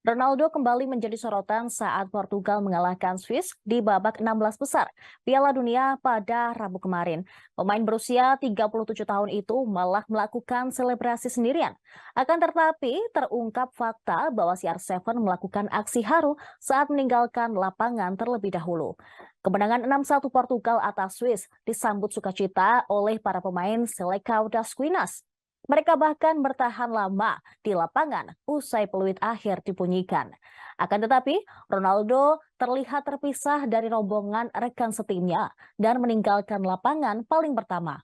Ronaldo kembali menjadi sorotan saat Portugal mengalahkan Swiss di babak 16 besar Piala Dunia pada Rabu kemarin. Pemain berusia 37 tahun itu malah melakukan selebrasi sendirian. Akan tetapi, terungkap fakta bahwa CR7 melakukan aksi haru saat meninggalkan lapangan terlebih dahulu. Kemenangan 6-1 Portugal atas Swiss disambut sukacita oleh para pemain Selecao das Quinas. Mereka bahkan bertahan lama di lapangan usai peluit akhir dibunyikan. Akan tetapi, Ronaldo terlihat terpisah dari rombongan rekan setimnya dan meninggalkan lapangan paling pertama.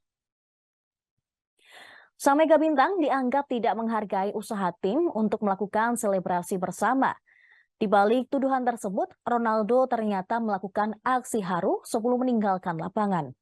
Sang Mega Bintang dianggap tidak menghargai usaha tim untuk melakukan selebrasi bersama. Di balik tuduhan tersebut, Ronaldo ternyata melakukan aksi haru sebelum meninggalkan lapangan.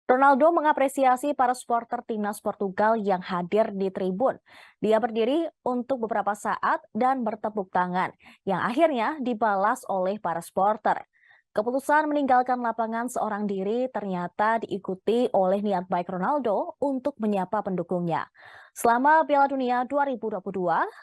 Ronaldo mengapresiasi para supporter timnas Portugal yang hadir di tribun. Dia berdiri untuk beberapa saat dan bertepuk tangan, yang akhirnya dibalas oleh para supporter. Keputusan meninggalkan lapangan seorang diri ternyata diikuti oleh niat baik Ronaldo untuk menyapa pendukungnya. Selama Piala Dunia 2022,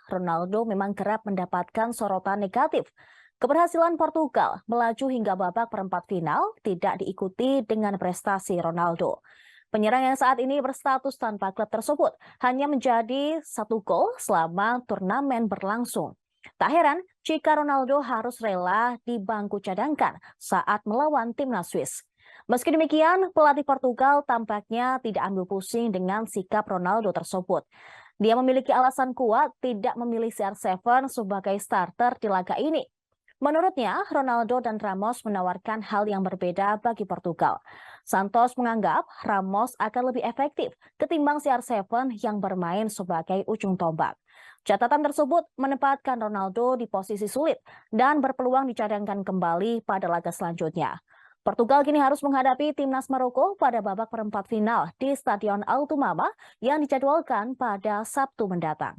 Ronaldo memang kerap mendapatkan sorotan negatif. Keberhasilan Portugal melaju hingga babak perempat final tidak diikuti dengan prestasi Ronaldo. Penyerang yang saat ini berstatus tanpa klub tersebut hanya menjadi 1 gol selama turnamen berlangsung. Tak heran jika Ronaldo harus rela di bangku cadangkan saat melawan timnas Swiss. Meski demikian, pelatih Portugal tampaknya tidak ambil pusing dengan sikap Ronaldo tersebut. Dia memiliki alasan kuat tidak memilih CR7 sebagai starter di laga ini. Menurutnya, Ronaldo dan Ramos menawarkan hal yang berbeda bagi Portugal. Santos menganggap Ramos akan lebih efektif ketimbang CR7 yang bermain sebagai ujung tombak. Catatan tersebut menempatkan Ronaldo di posisi sulit dan berpeluang dicadangkan kembali pada laga selanjutnya. Portugal kini harus menghadapi timnas Maroko pada babak perempat final di Stadion Altumama yang dijadwalkan pada Sabtu mendatang.